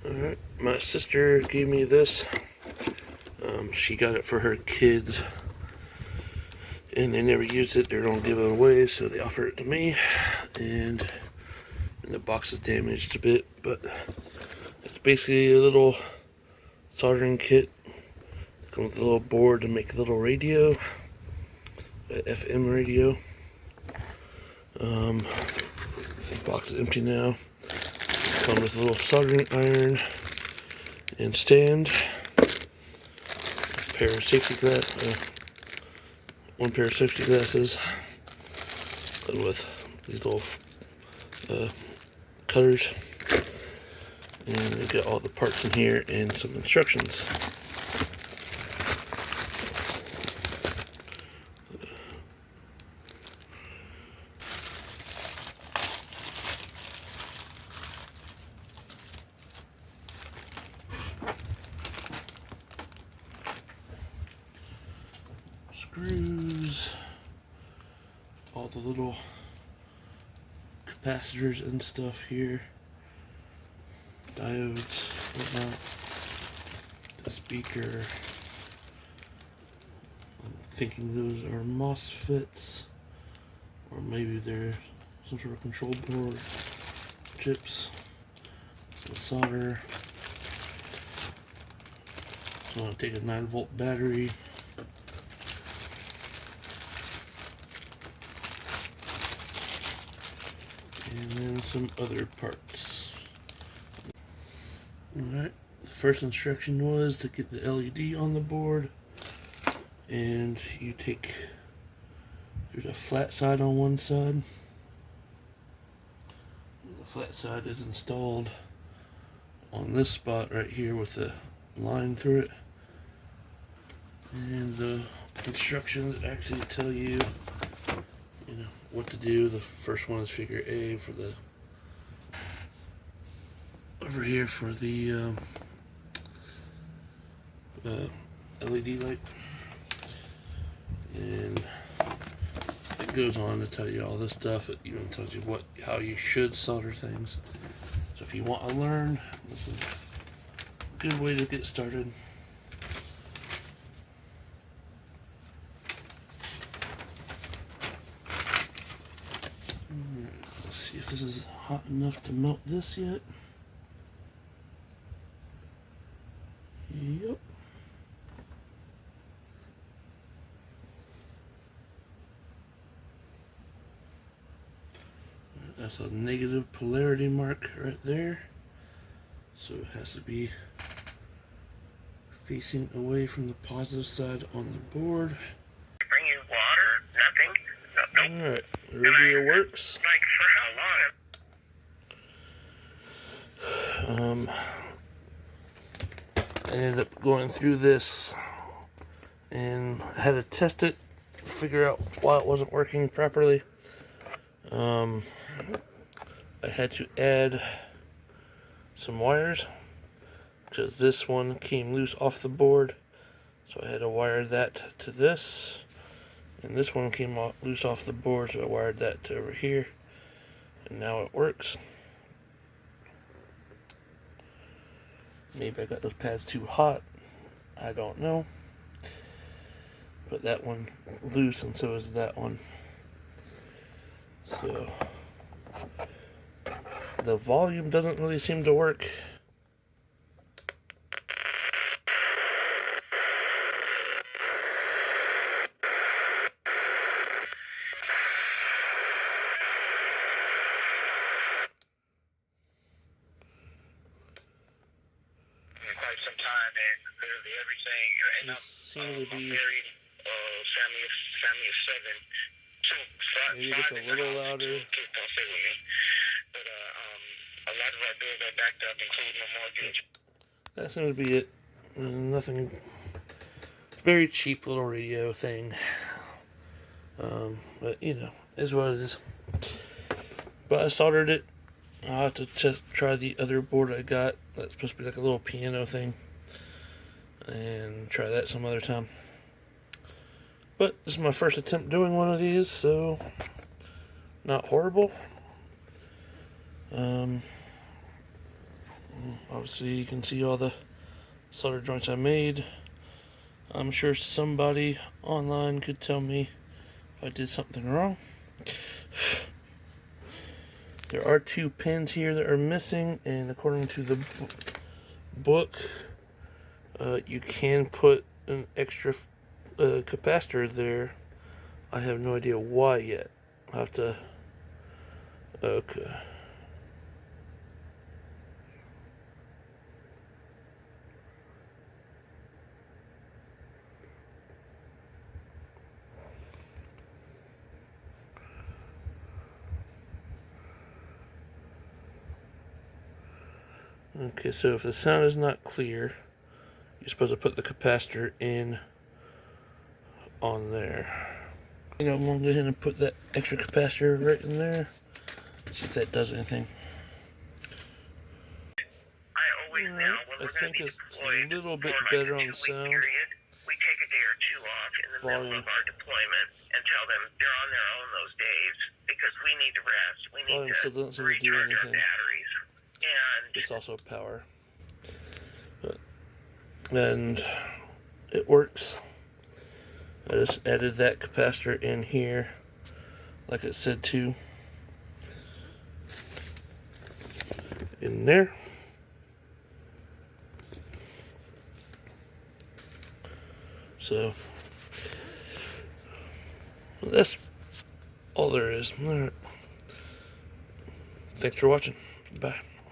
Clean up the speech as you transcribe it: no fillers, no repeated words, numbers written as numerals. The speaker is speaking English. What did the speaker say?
Alright, my sister gave me this. She got it for her kids, and they never used it. They don't give it away, so they offered it to me. And the box is damaged a bit, but it's basically a little soldering kit. It comes with a little board to make a little radio, an FM radio. The box is empty now. It comes with a little soldering iron and stand. Pair of safety one pair of safety glasses, and with these little cutters, and we got all the parts in here and some instructions. Screws, all the little capacitors and stuff here, diodes, whatnot, the speaker. I'm thinking those are MOSFETs, or maybe they're some sort of control board, chips, some solder. So I'm going to take a 9-volt battery. And then some other parts. Alright, the first instruction was to get the LED on the board. And you take, there's a flat side on one side. The flat side is installed on this spot right here with a line through it. And the instructions actually tell you, what to do. The first one is figure A for the over here for the LED light, and it goes on to tell you all this stuff. It even tells you how you should solder things. So if you want to learn, this is a good way to get started. Let's see if this is hot enough to melt this yet. Yep. That's a negative polarity mark right there. So it has to be facing away from the positive side on the board. Bring you water? Nothing? Alright, radio works. Like, for how long? I ended up going through this and I had to test it, figure out why it wasn't working properly. I had to add some wires because this one came loose off the board, so I had to wire that to this, and this one came loose off the board, so I wired that to over here, and now it works. Maybe I got those pads too hot, I don't know, but that one loose, and so is that one. So the volume doesn't really seem to work. Quite some time, and literally everything. And Seems to be family of 7. Maybe just a little louder. Kids don't stay with me. But a lot of our bills are backed up, including the mortgage. That seems to be it. Nothing. Very cheap little radio thing. But is what it is. But I soldered it. I'll have to try the other board I got. That's supposed to be like a little piano thing. And try that some other time. But this is my first attempt doing one of these, so not horrible. Obviously you can see all the solder joints I made. I'm sure somebody online could tell me if I did something wrong. There are 2 pins here that are missing, and according to the book, you can put an extra capacitor there. I have no idea why yet. I'll have to... Okay. Okay, so if the sound is not clear, you're supposed to put the capacitor in on there. I'm going to go ahead and put that extra capacitor right in there. See if that does anything. I always now, when we're going to be deployed a little bit for like better a on 2-week sound. period, we take a day or 2 off in the middle of our deployment and tell them they're on their own those days because we need to rest. We need Still doesn't to seem to do recharge our anything. batteries. And It's also power. And it works. I just added that capacitor in here, like it said to. In there. So that's all there is. All right. Thanks for watching. Bye.